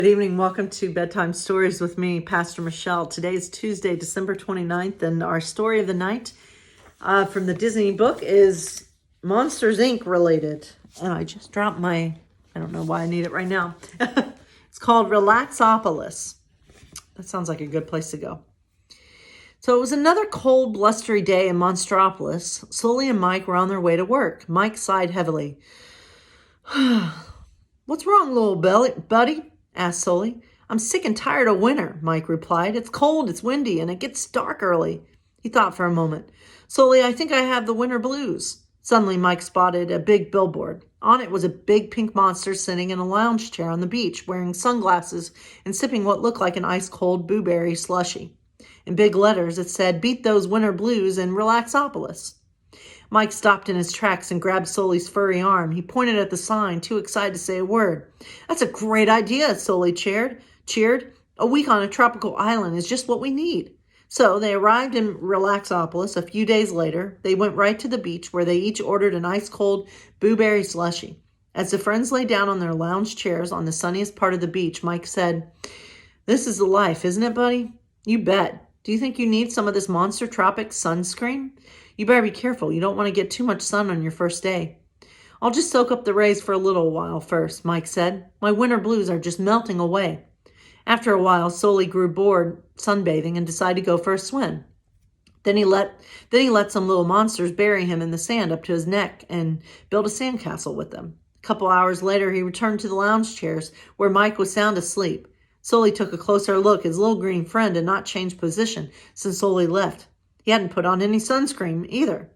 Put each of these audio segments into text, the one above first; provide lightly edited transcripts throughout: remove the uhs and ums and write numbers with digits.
Good evening. Welcome to Bedtime Stories with me, Pastor Michelle. Today is Tuesday, December 29th, and our story of the night from the Disney book is Monsters, Inc. related. And I just dropped I don't know why I need it right now. It's called Relaxopolis. That sounds like a good place to go. So it was another cold, blustery day in Monstropolis. Sully and Mike were on their way to work. Mike sighed heavily. "What's wrong, little buddy?" asked Sully. "I'm sick and tired of winter," Mike replied. "It's cold, it's windy, and it gets dark early." He thought for a moment. "Sully, I think I have the winter blues." Suddenly, Mike spotted a big billboard. On it was a big pink monster sitting in a lounge chair on the beach, wearing sunglasses and sipping what looked like an ice-cold blueberry slushie. In big letters, it said, "Beat those winter blues in Relaxopolis." Mike stopped in his tracks and grabbed Sully's furry arm. He pointed at the sign, too excited to say a word. "That's a great idea," Sully cheered. "A week on a tropical island is just what we need." So they arrived in Relaxopolis a few days later. They went right to the beach where they each ordered an ice-cold blueberry slushie. As the friends lay down on their lounge chairs on the sunniest part of the beach, Mike said, "This is the life, isn't it, buddy?" "You bet. Do you think you need some of this Monster Tropic sunscreen?" "You better be careful. You don't want to get too much sun on your first day." "I'll just soak up the rays for a little while first," Mike said. "My winter blues are just melting away." After a while, Sully grew bored sunbathing and decided to go for a swim. Then he let some little monsters bury him in the sand up to his neck and build a sandcastle with them. A couple hours later, he returned to the lounge chairs where Mike was sound asleep. Sully took a closer look. His little green friend had not changed position since Sully left. He hadn't put on any sunscreen either.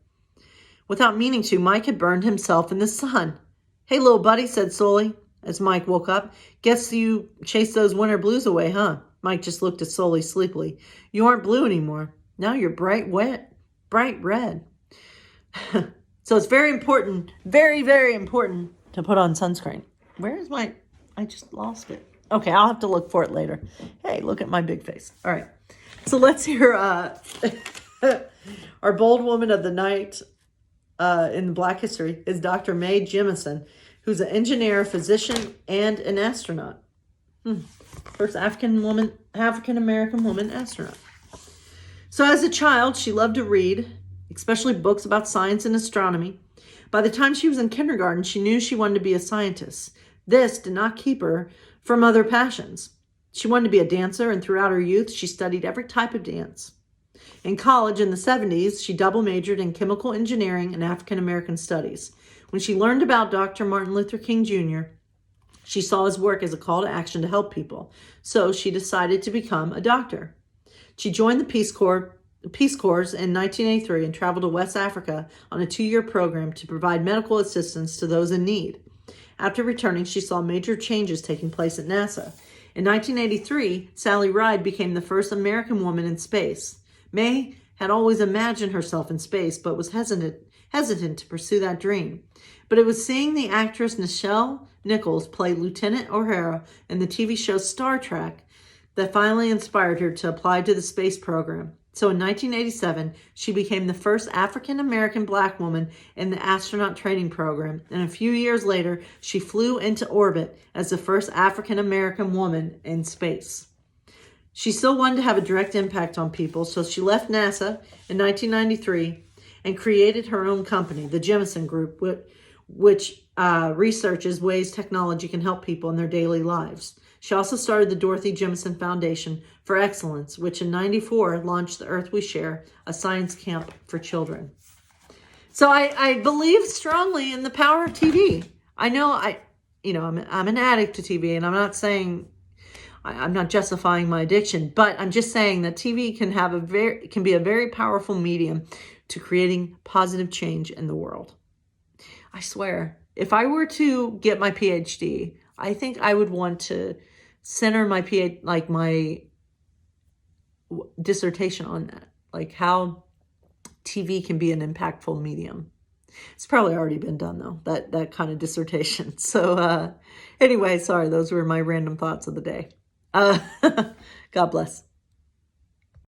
Without meaning to, Mike had burned himself in the sun. "Hey, little buddy," said Sully as Mike woke up. "Guess you chased those winter blues away, huh?" Mike just looked at Sully sleepily. "You aren't blue anymore. Now you're bright red." So it's very important, very, very important to put on sunscreen. Where is I just lost it. Okay, I'll have to look for it later. Hey, look at my big face. All right. So let's hear our bold woman of the night in Black history is Dr. Mae Jemison, who's an engineer, physician, and an astronaut. First African-American woman astronaut. So as a child, she loved to read, especially books about science and astronomy. By the time she was in kindergarten, she knew she wanted to be a scientist. This did not keep her from other passions. She wanted to be a dancer, and throughout her youth, she studied every type of dance. In college in the 70s, she double majored in chemical engineering and African American studies. When she learned about Dr. Martin Luther King Jr., she saw his work as a call to action to help people. So she decided to become a doctor. She joined the Peace Corps in 1983 and traveled to West Africa on a 2-year program to provide medical assistance to those in need. After returning, she saw major changes taking place at NASA. In 1983, Sally Ride became the first American woman in space. Mae had always imagined herself in space, but was hesitant to pursue that dream. But it was seeing the actress Nichelle Nichols play Lieutenant O'Hara in the TV show Star Trek that finally inspired her to apply to the space program. So in 1987, she became the first African-American Black woman in the astronaut training program, and a few years later, she flew into orbit as the first African-American woman in space. She still wanted to have a direct impact on people, so she left NASA in 1993 and created her own company, the Jemison Group, which researches ways technology can help people in their daily lives. She also started the Dorothy Jemison Foundation for Excellence, which in 1994 launched The Earth We Share, a science camp for children. So I believe strongly in the power of TV. I know I'm an addict to TV, and I'm not saying I'm not justifying my addiction, but I'm just saying that TV can be a very powerful medium to creating positive change in the world. I swear, if I were to get my PhD, I think I would want to center my dissertation on that, like how TV can be an impactful medium. It's probably already been done though, that kind of dissertation. So anyway, sorry, those were my random thoughts of the day. God bless.